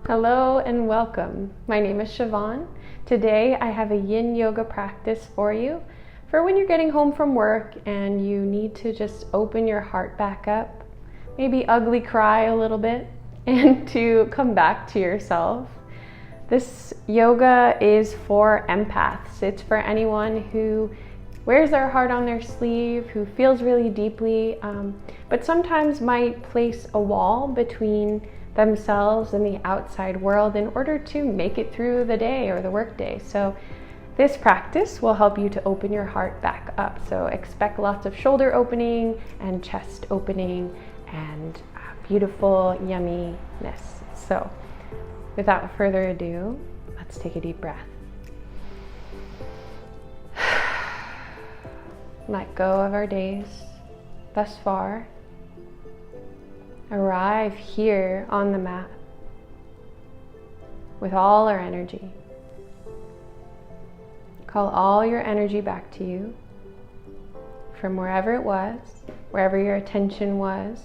Hello and welcome. My name is Siobhan. Today I have a Yin Yoga practice for you for when you're getting home from work and you need to just open your heart back up, maybe ugly cry a little bit, and to come back to yourself. This yoga is for empaths. It's for anyone who wears their heart on their sleeve, who feels really deeply, but sometimes might place a wall between themselves and the outside world in order to make it through the day or the work day. So this practice will help you to open your heart back up. So expect lots of shoulder opening and chest opening and beautiful yumminess. So without further ado, let's take a deep breath. Let go of our days thus far. Arrive here on the mat with all our energy. Call all your energy back to you from wherever it was, wherever your attention was.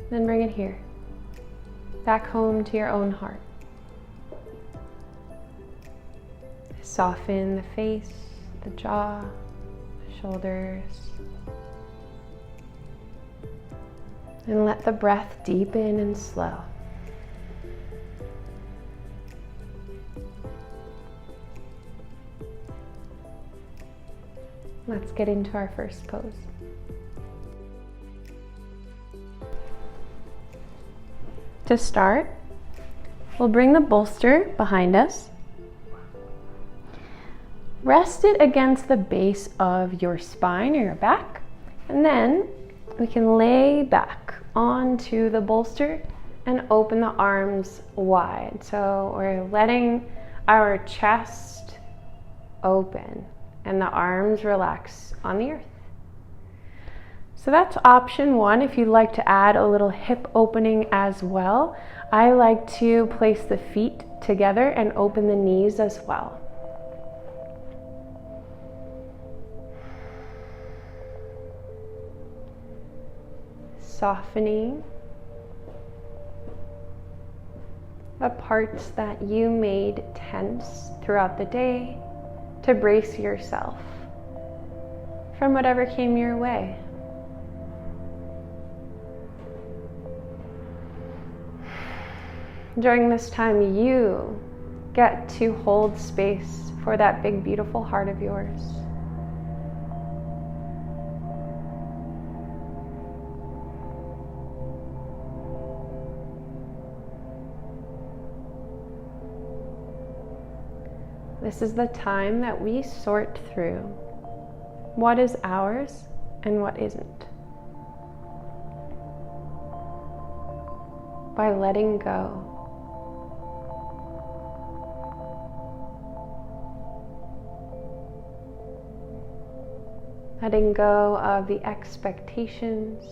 Then bring it here, back home to your own heart. Soften the face, the jaw, the shoulders. And let the breath deepen and slow. Let's get into our first pose. To start, we'll bring the bolster behind us. Rest it against the base of your spine or your back, and then we can lay back onto the bolster and open the arms wide. So we're letting our chest open and the arms relax on the earth. So that's option one. If you'd like to add a little hip opening as well, I like to place the feet together and open the knees as well. Softening the parts that you made tense throughout the day to brace yourself from whatever came your way. During this time, you get to hold space for that big, beautiful heart of yours. This is the time that we sort through what is ours and what isn't. By letting go. Letting go of the expectations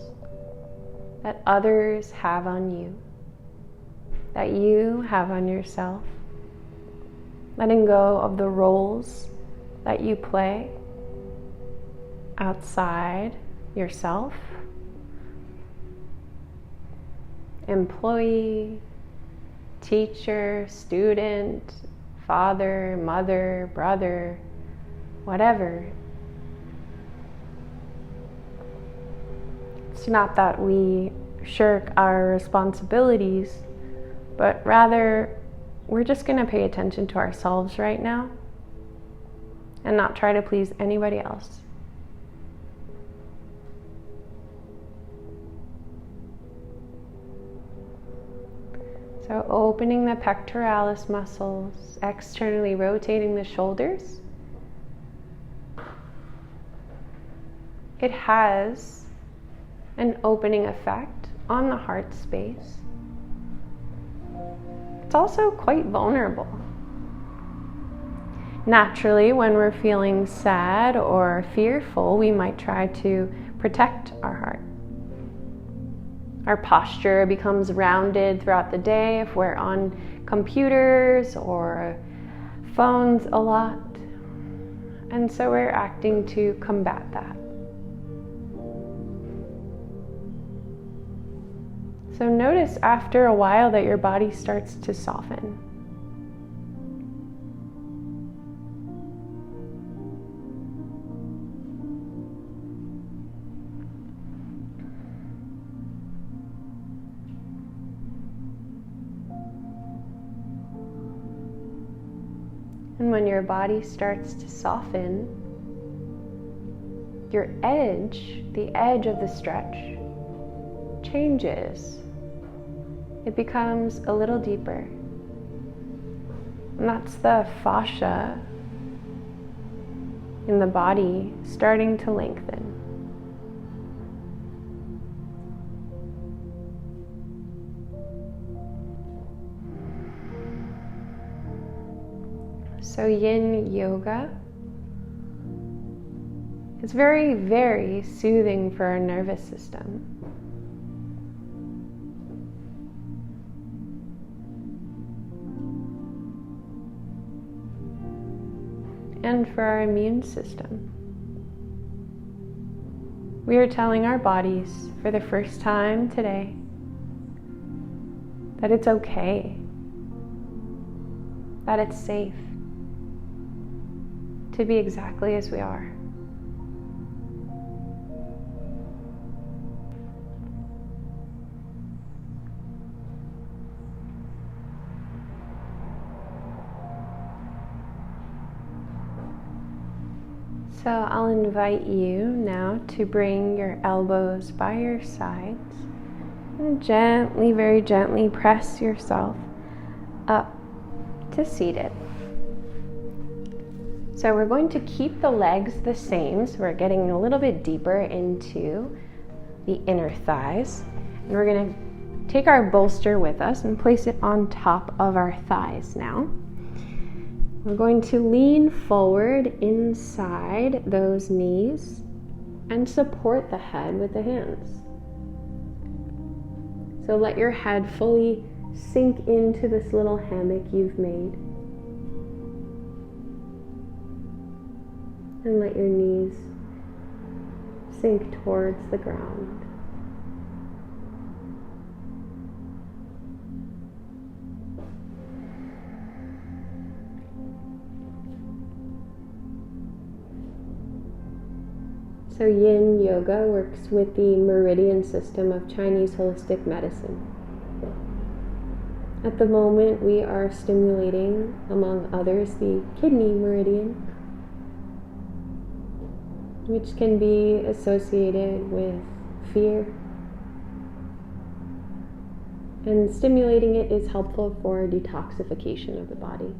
that others have on you, that you have on yourself. Letting go of the roles that you play outside yourself. Employee, teacher, student, father, mother, brother, whatever. It's not that we shirk our responsibilities, but rather we're just going to pay attention to ourselves right now and not try to please anybody else. So opening the pectoralis muscles, externally rotating the shoulders. It has an opening effect on the heart space. It's also quite vulnerable. Naturally, when we're feeling sad or fearful, we might try to protect our heart. Our posture becomes rounded throughout the day if we're on computers or phones a lot. And so we're acting to combat that. So notice after a while that your body starts to soften. And when your body starts to soften, your edge, the edge of the stretch, changes. It becomes a little deeper. And that's the fascia in the body starting to lengthen. So Yin Yoga is very, very soothing for our nervous system. And for our immune system. We are telling our bodies for the first time today that it's okay, that it's safe to be exactly as we are. So I'll invite you now to bring your elbows by your sides and gently, very gently press yourself up to seated. So we're going to keep the legs the same, so we're getting a little bit deeper into the inner thighs. And we're going to take our bolster with us and place it on top of our thighs now. We're going to lean forward inside those knees and support the head with the hands. So let your head fully sink into this little hammock you've made. And let your knees sink towards the ground. So Yin Yoga works with the meridian system of Chinese holistic medicine. At the moment, we are stimulating, among others, the kidney meridian, which can be associated with fear. And stimulating it is helpful for detoxification of the body.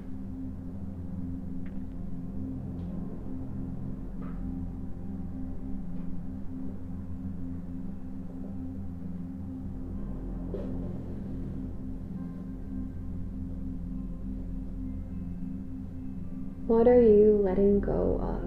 What are you letting go of?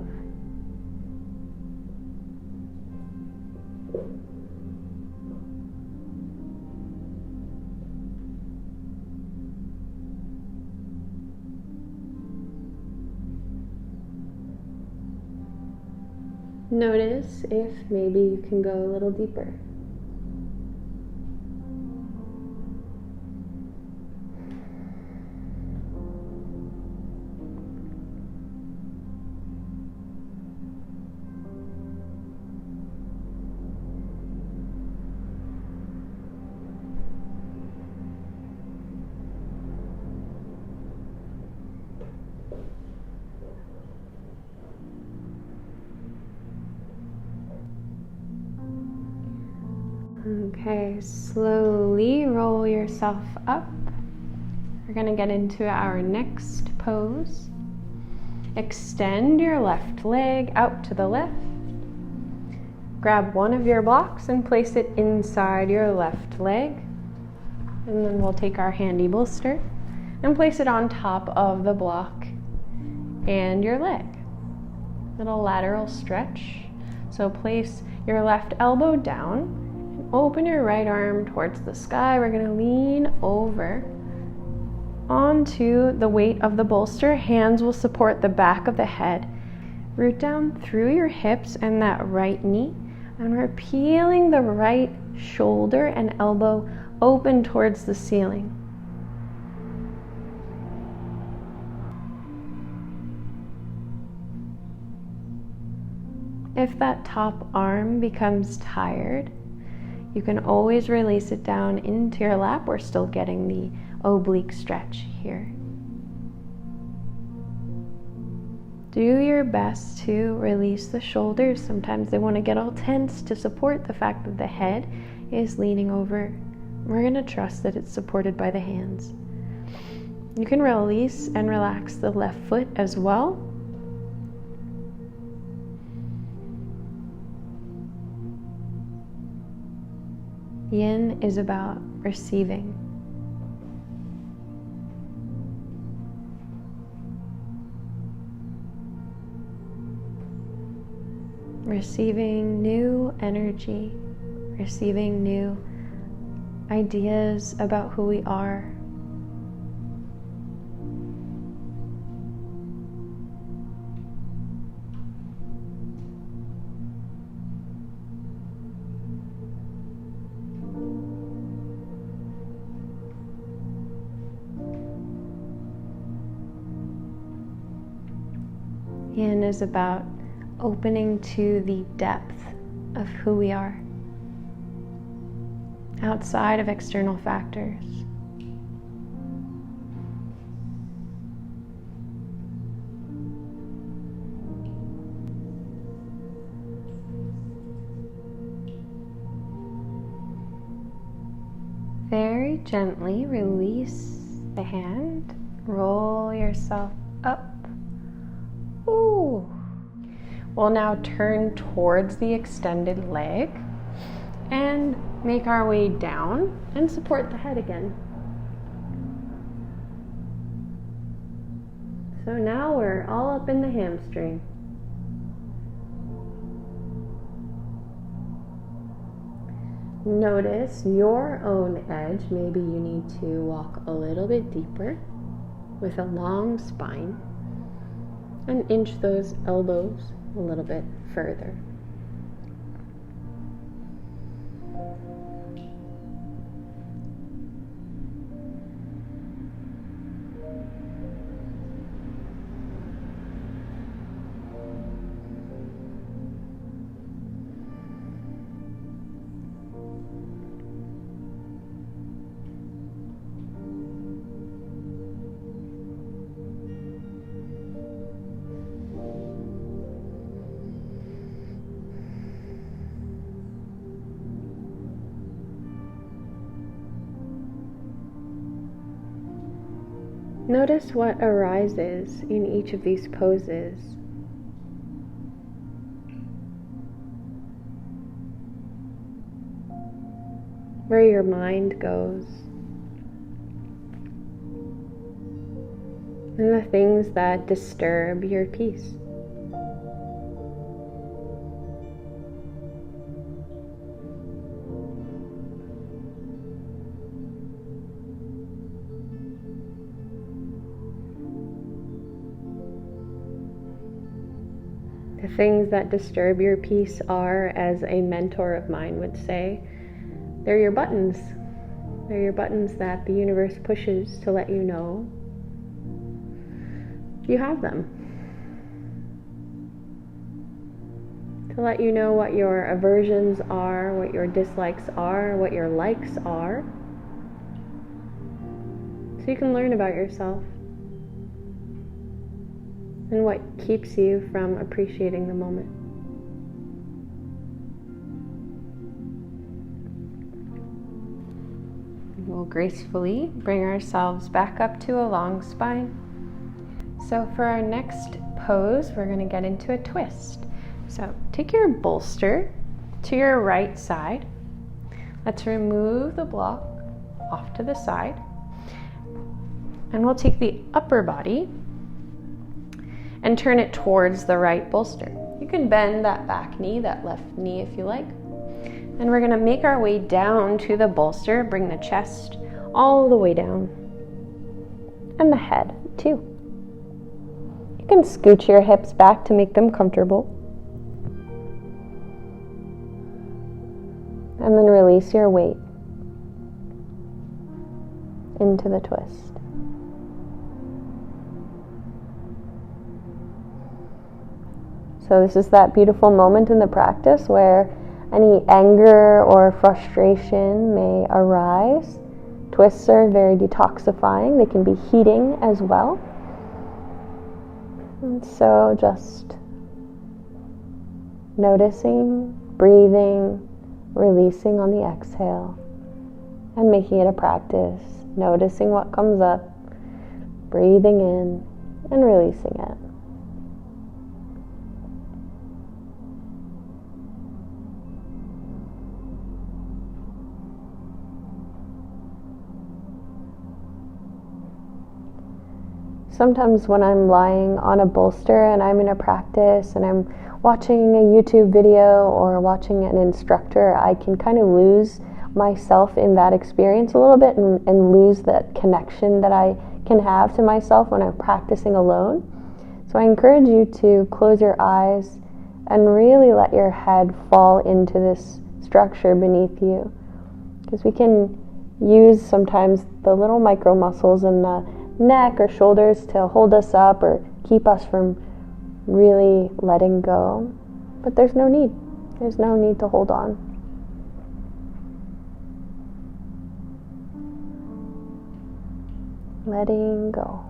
Notice if maybe you can go a little deeper. Okay, slowly roll yourself up. We're going to get into our next pose. Extend your left leg out to the left. Grab one of your blocks and place it inside your left leg. And then we'll take our handy bolster and place it on top of the block and your leg. Little lateral stretch. So place your left elbow down. Open your right arm towards the sky. We're going to lean over onto the weight of the bolster. Hands will support the back of the head. Root down through your hips and that right knee. And we're peeling the right shoulder and elbow open towards the ceiling. If that top arm becomes tired, you can always release it down into your lap. We're still getting the oblique stretch here. Do your best to release the shoulders. Sometimes they want to get all tense to support the fact that the head is leaning over. We're going to trust that it's supported by the hands. You can release and relax the left foot as well. Yin is about receiving. Receiving new energy, receiving new ideas about who we are. Yin is about opening to the depth of who we are, outside of external factors. Very gently release the hand, roll yourself up. Ooh. We'll now turn towards the extended leg and make our way down and support the head again. So now we're all up in the hamstring. Notice your own edge. Maybe you need to walk a little bit deeper with a long spine and inch those elbows a little bit further. Notice what arises in each of these poses. Where your mind goes. And the things that disturb your peace. The things that disturb your peace are, as a mentor of mine would say, they're your buttons. They're your buttons that the universe pushes to let you know you have them. To let you know what your aversions are, what your dislikes are, what your likes are. So you can learn about yourself. And what keeps you from appreciating the moment. We'll gracefully bring ourselves back up to a long spine. So for our next pose, we're going to get into a twist. So take your bolster to your right side. Let's remove the block off to the side. And we'll take the upper body and turn it towards the right bolster. You can bend that back knee, that left knee if you like. And we're gonna make our way down to the bolster, bring the chest all the way down. And the head too. You can scooch your hips back to make them comfortable. And then release your weight. into the twist. So this is that beautiful moment in the practice where any anger or frustration may arise. Twists are very detoxifying. They can be heating as well. And so just noticing, breathing, releasing on the exhale, and making it a practice. Noticing what comes up, breathing in, and releasing it. Sometimes when I'm lying on a bolster and I'm in a practice and I'm watching a YouTube video or watching an instructor, I can kind of lose myself in that experience a little bit and lose that connection that I can have to myself when I'm practicing alone. So I encourage you to close your eyes and really let your head fall into this structure beneath you, because we can use sometimes the little micro muscles in the neck or shoulders to hold us up or keep us from really letting go. But there's no need. There's no need to hold on. Letting go.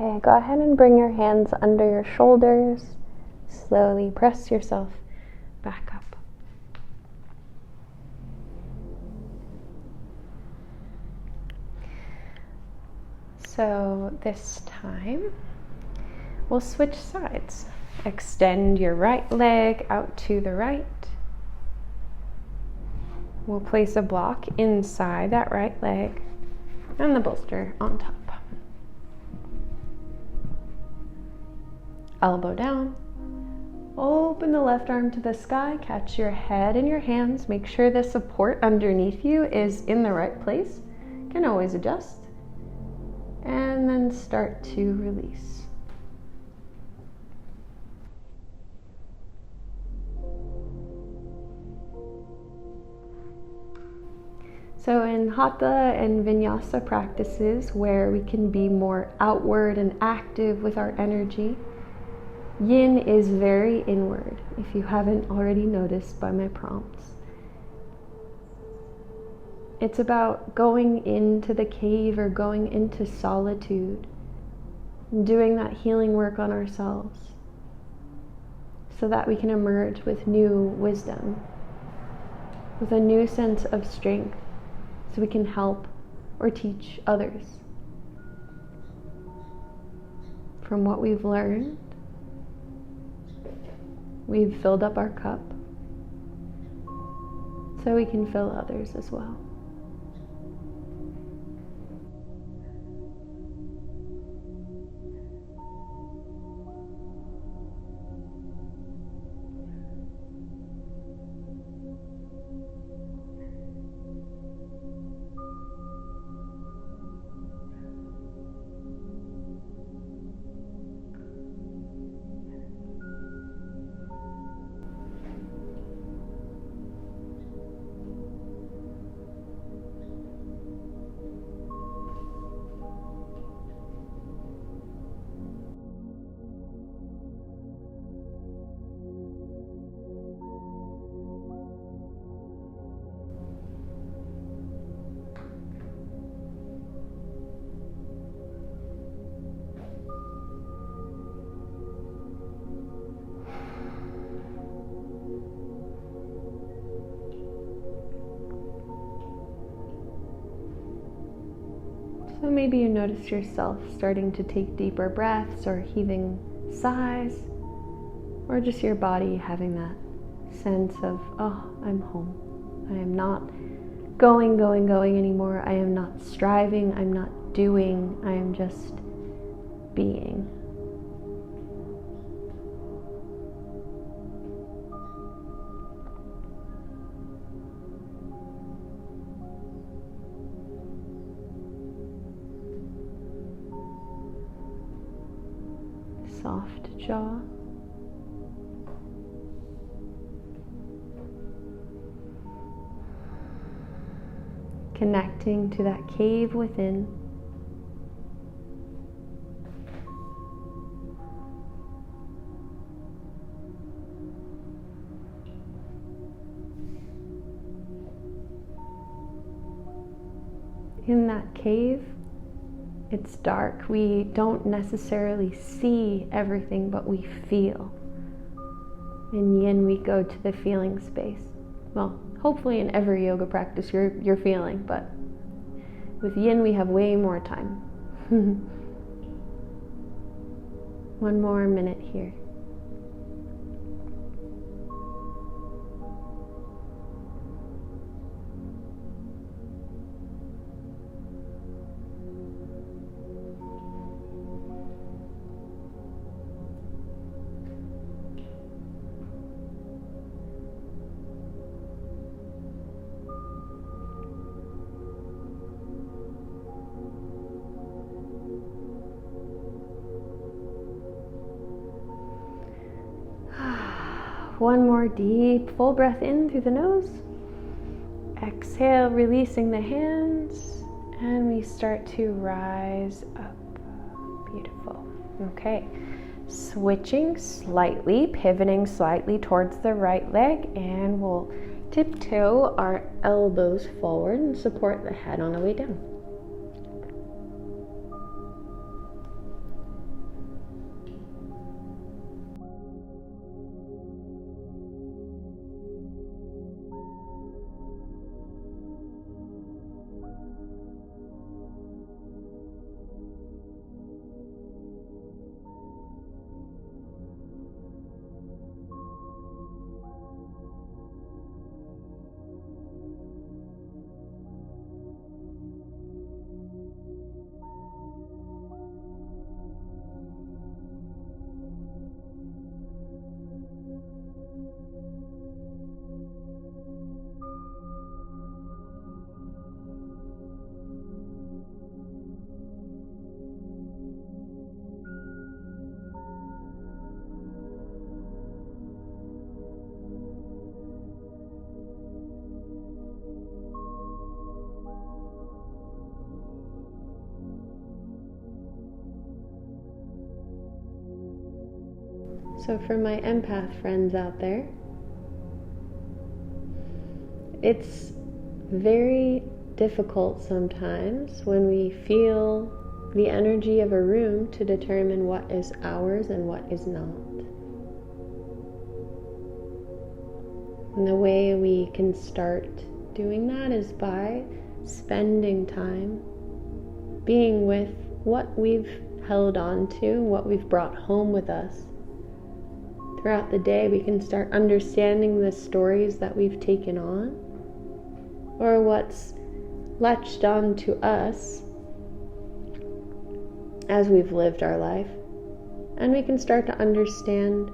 Okay, go ahead and bring your hands under your shoulders. Slowly press yourself back up. So this time, we'll switch sides. Extend your right leg out to the right. We'll place a block inside that right leg and the bolster on top. Elbow down. Open the left arm to the sky. Catch your head in your hands. Make sure the support underneath you is in the right place. You can always adjust. And then start to release. So in Hatha and Vinyasa practices where we can be more outward and active with our energy, Yin is very inward, if you haven't already noticed by my prompts. It's about going into the cave or going into solitude, and doing that healing work on ourselves so that we can emerge with new wisdom, with a new sense of strength, so we can help or teach others from what we've learned. We've filled up our cup so we can fill others as well. So maybe you notice yourself starting to take deeper breaths or heaving sighs, or just your body having that sense of, oh, I'm home. I am not going anymore. I am not striving. I'm not doing. I am just being. Soft jaw. Connecting to that cave within. In that cave, it's dark. We don't necessarily see everything, but we feel. In Yin, we go to the feeling space. Well, hopefully in every yoga practice you're feeling, but with Yin we have way more time. One more minute here. One more deep, full breath in through the nose. Exhale, releasing the hands, and we start to rise up. Beautiful. Okay, switching slightly, pivoting slightly towards the right leg, and we'll tiptoe our elbows forward and support the head on the way down. So for my empath friends out there, it's very difficult sometimes when we feel the energy of a room to determine what is ours and what is not. And the way we can start doing that is by spending time being with what we've held on to, what we've brought home with us. Throughout the day, we can start understanding the stories that we've taken on, or what's latched on to us as we've lived our life. And we can start to understand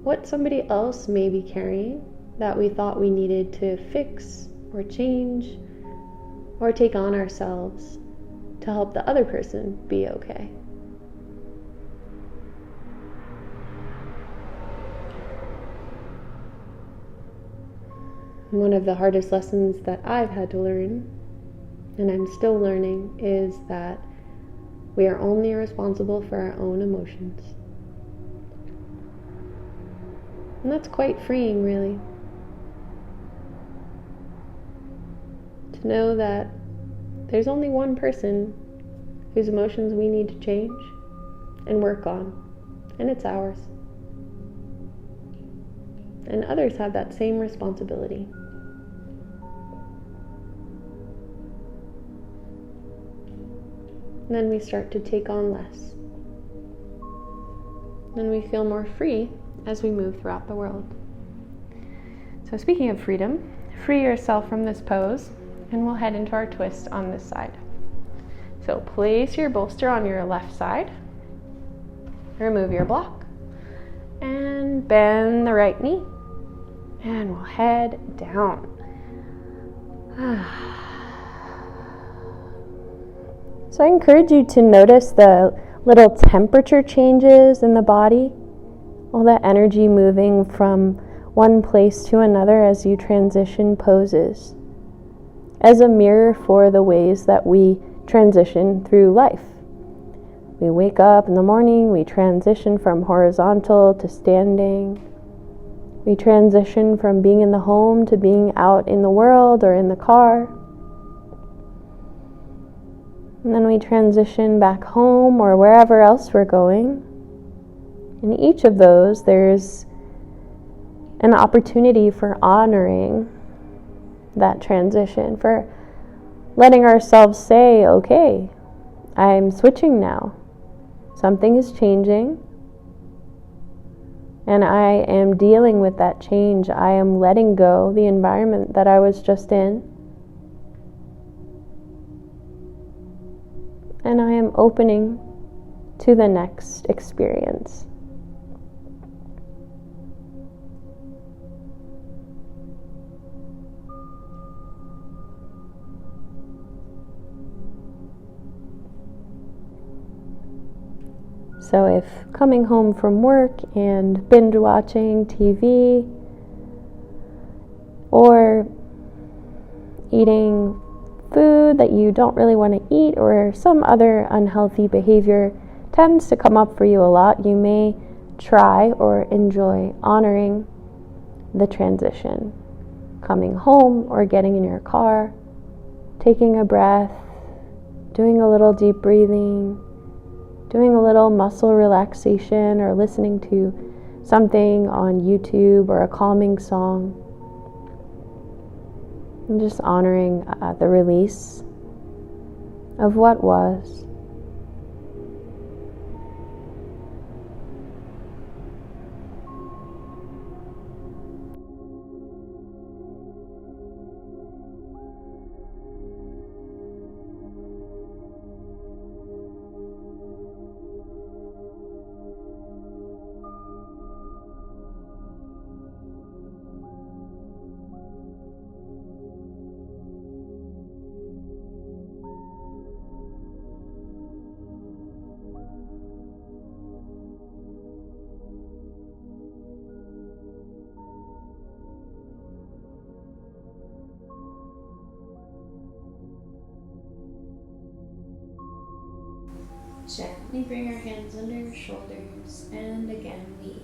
what somebody else may be carrying that we thought we needed to fix or change or take on ourselves to help the other person be okay. One of the hardest lessons that I've had to learn, and I'm still learning, is that we are only responsible for our own emotions. And that's quite freeing, really. To know that there's only one person whose emotions we need to change and work on, and it's ours. And others have that same responsibility. And then we start to take on less. Then we feel more free as we move throughout the world. So speaking of freedom, free yourself from this pose, and we'll head into our twist on this side. So place your bolster on your left side, remove your block, and bend the right knee, and we'll head down. So I encourage you to notice the little temperature changes in the body, all that energy moving from one place to another as you transition poses, as a mirror for the ways that we transition through life. We wake up in the morning, we transition from horizontal to standing. We transition from being in the home to being out in the world or in the car. And then we transition back home or wherever else we're going. In each of those, there's an opportunity for honoring that transition, for letting ourselves say, okay, I'm switching now. Something is changing, and I am dealing with that change. I am letting go the environment that I was just in, and I am opening to the next experience. So if coming home from work and binge watching TV or eating food that you don't really want to eat or some other unhealthy behavior tends to come up for you a lot, you may try or enjoy honoring the transition. Coming home or getting in your car, taking a breath, doing a little deep breathing, doing a little muscle relaxation, or listening to something on YouTube or a calming song. And just honoring the release of what was. Gently bring our hands under your shoulders, and again we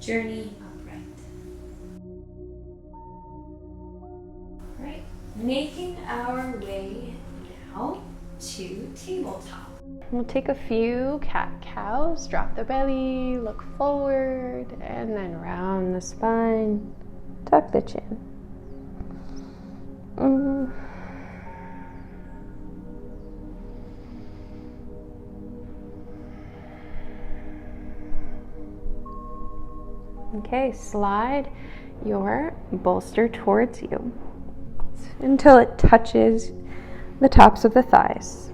journey upright. Alright, making our way now to tabletop. We'll take a few cat-cows, drop the belly, look forward, and then round the spine, tuck the chin. Okay, slide your bolster towards you until it touches the tops of the thighs.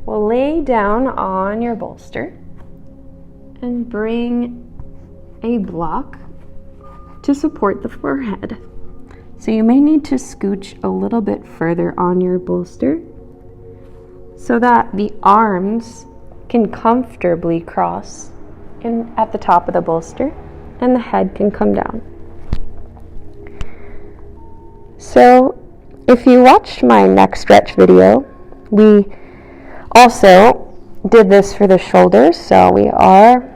We'll lay down on your bolster and bring a block to support the forehead. So you may need to scooch a little bit further on your bolster so that the arms can comfortably cross in at the top of the bolster and the head can come down. So if you watched my neck stretch video, we also did this for the shoulders. So we are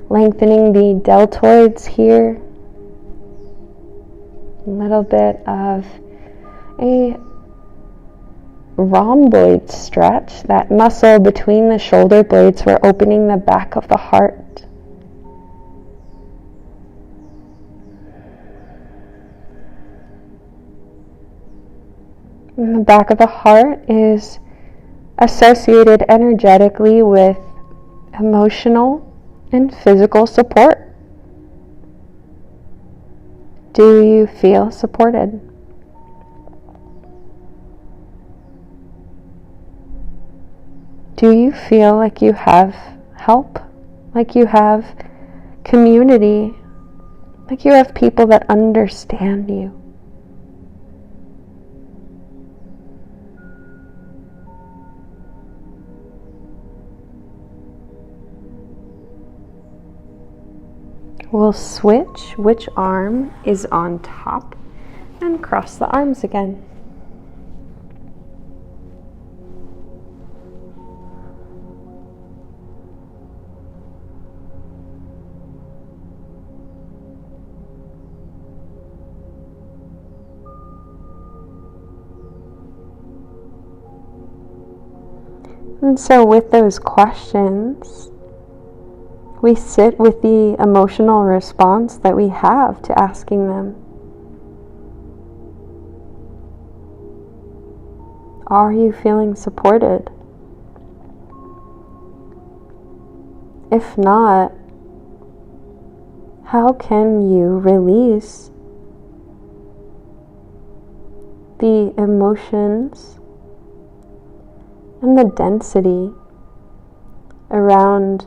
lengthening the deltoids here. A little bit of a rhomboid stretch, that muscle between the shoulder blades. We're opening the back of the heart. And the back of the heart is associated energetically with emotional and physical support. Do you feel supported? Do you feel like you have help? Like you have community? Like you have people that understand you? We'll switch which arm is on top and cross the arms again. And so with those questions, we sit with the emotional response that we have to asking them. Are you feeling supported? If not, how can you release the emotions and the density around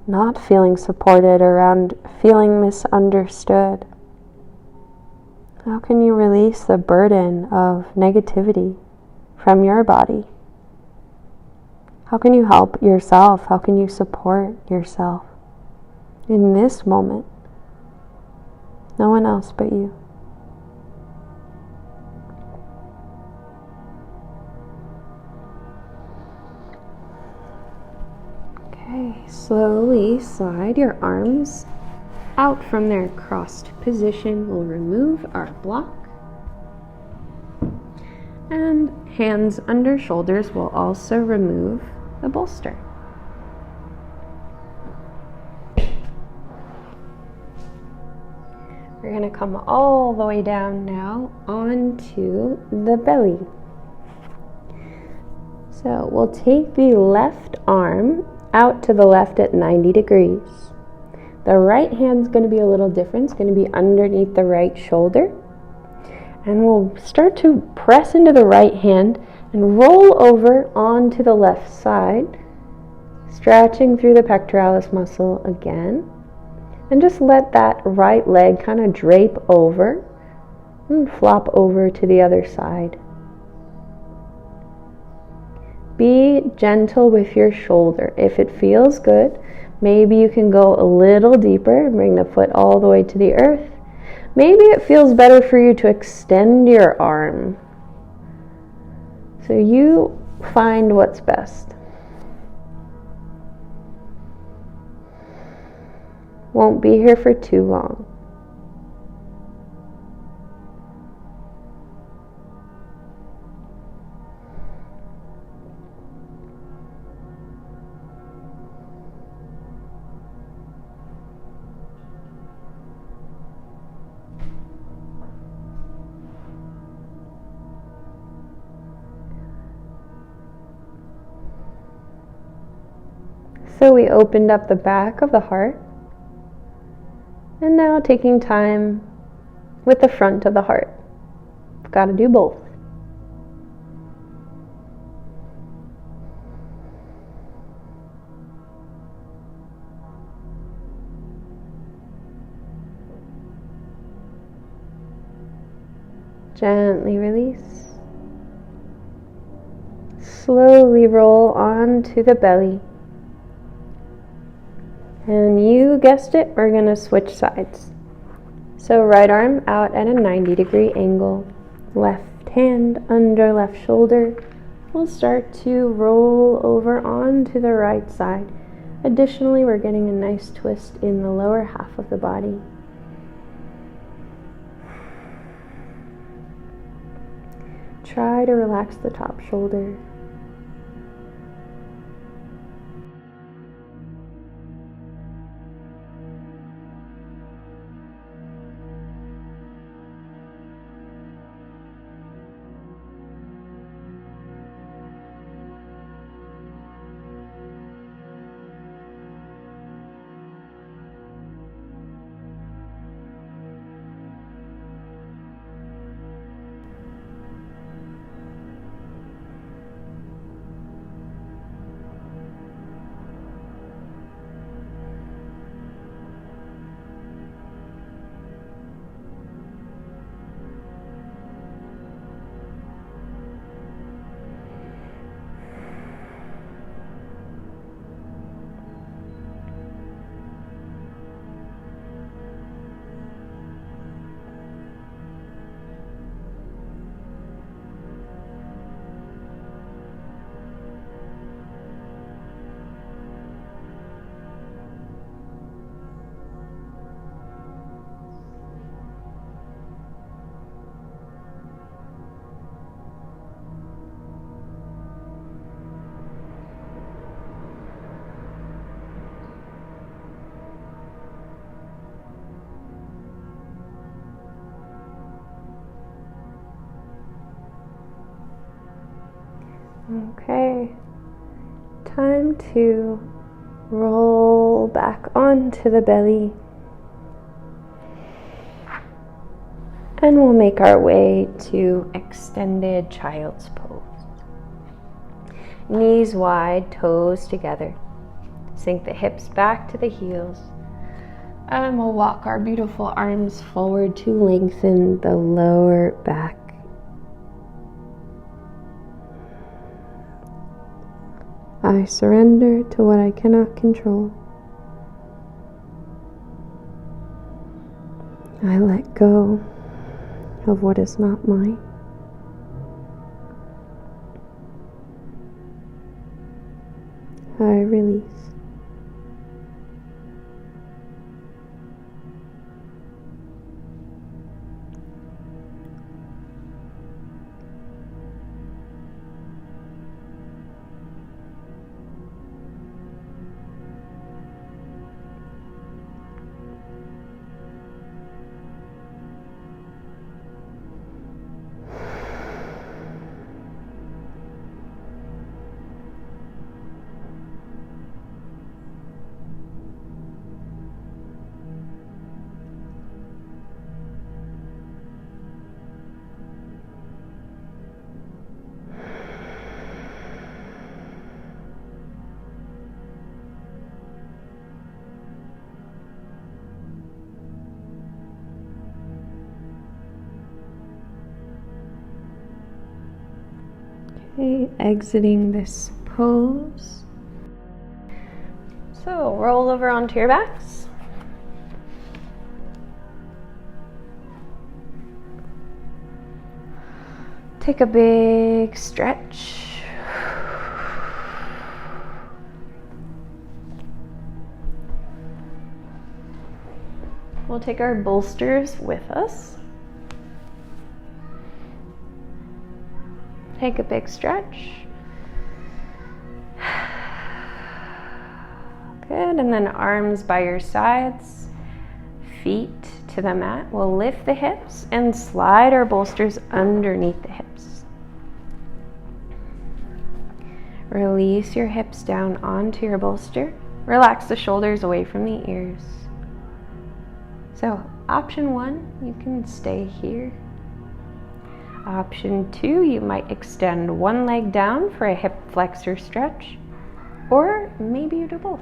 not feeling supported, around feeling misunderstood? How can you release the burden of negativity from your body? How can you help yourself? How can you support yourself in this moment? No one else but you. Okay, slowly slide your arms out from their crossed position. We'll remove our block. And hands under shoulders will also remove the bolster. We're going to come all the way down now onto the belly. So we'll take the left arm out to the left at 90 degrees. The right hand's going to be a little different. It's going to be underneath the right shoulder. And we'll start to press into the right hand and roll over onto the left side, stretching through the pectoralis muscle again. And just let that right leg kind of drape over and flop over to the other side. Be gentle with your shoulder. If it feels good, maybe you can go a little deeper and bring the foot all the way to the earth. Maybe it feels better for you to extend your arm. So you find what's best. Won't be here for too long. So we opened up the back of the heart, and now taking time with the front of the heart. We've got to do both. Gently release. Slowly roll onto the belly. And you guessed it, we're going to switch sides. So right arm out at a 90-degree angle. Left hand under left shoulder. We'll start to roll over onto the right side. Additionally, we're getting a nice twist in the lower half of the body. Try to relax the top shoulder. Okay, time to roll back onto the belly. And we'll make our way to extended child's pose. Knees wide, toes together. Sink the hips back to the heels. And we'll walk our beautiful arms forward to lengthen the lower back. I surrender to what I cannot control. I let go of what is not mine. I release. Okay, exiting this pose. So roll over onto your backs. Take a big stretch. We'll take our bolsters with us. Take a big stretch. Good, and then arms by your sides, feet to the mat. We'll lift the hips and slide our bolsters underneath the hips. Release your hips down onto your bolster. Relax the shoulders away from the ears. So, option 1, you can stay here. Option 2, you might extend one leg down for a hip flexor stretch, or maybe you do both.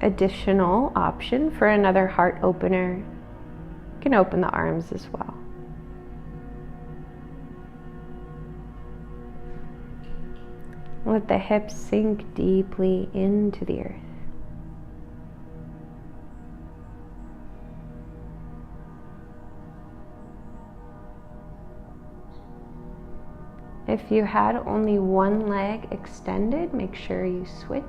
Additional option for another heart opener, you can open the arms as well. Let the hips sink deeply into the earth. If you had only one leg extended, make sure you switch.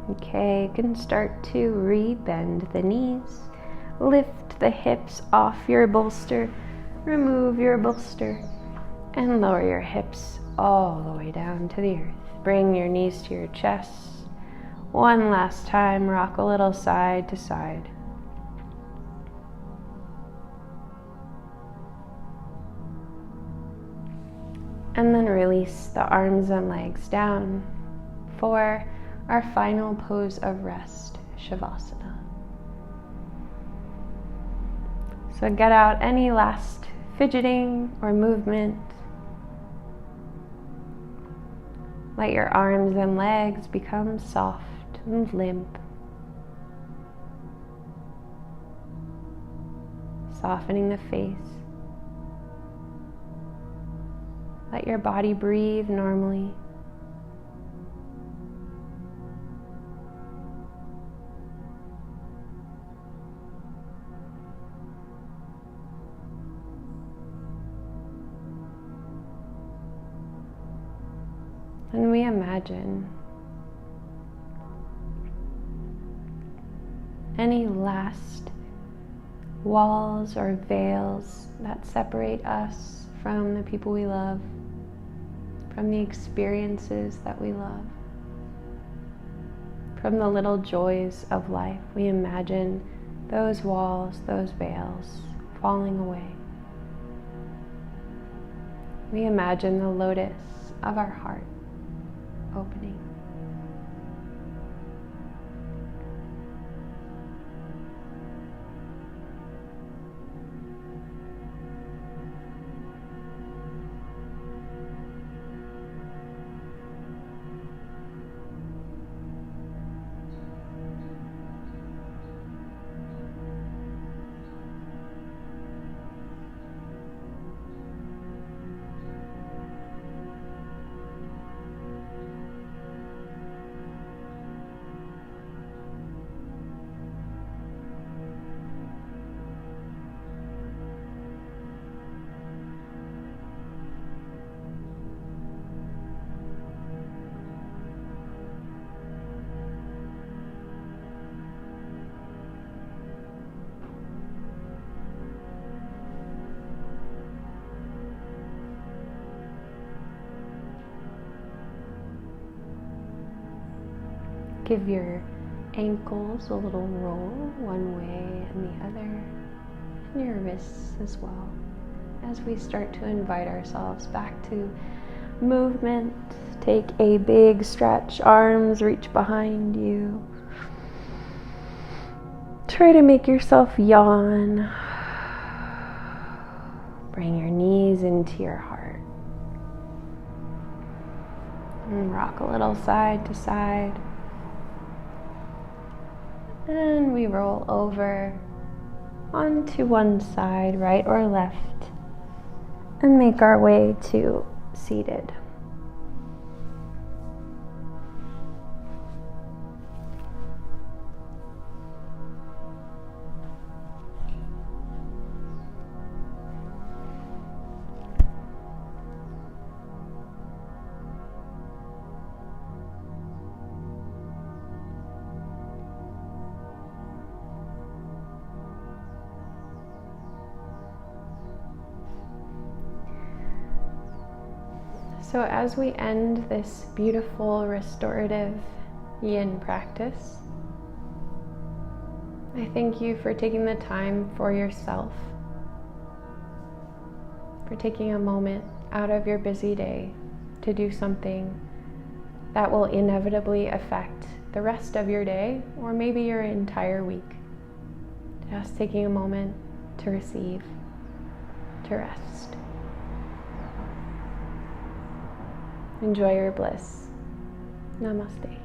Okay, you can start to re-bend the knees. Lift the hips off your bolster. Remove your bolster and lower your hips all the way down to the earth. Bring your knees to your chest. One last time, rock a little side to side. And then release the arms and legs down for our final pose of rest, Shavasana. So get out any last fidgeting or movement. Let your arms and legs become soft and limp. Softening the face, Let your body breathe normally. And we imagine any last walls or veils that separate us from the people we love, from the experiences that we love, from the little joys of life. We imagine those walls, those veils falling away. We imagine the lotus of our heart opening. Give your ankles a little roll one way and the other, and your wrists as well, as we start to invite ourselves back to movement. Take a big stretch, arms reach behind you. Try to make yourself yawn. Bring your knees into your heart. And rock a little side to side. And we roll over onto one side, right or left, and make our way to seated. So as we end this beautiful restorative yin practice, I thank you for taking the time for yourself, for taking a moment out of your busy day to do something that will inevitably affect the rest of your day or maybe your entire week. Just taking a moment to receive, to rest. Enjoy your bliss. Namaste.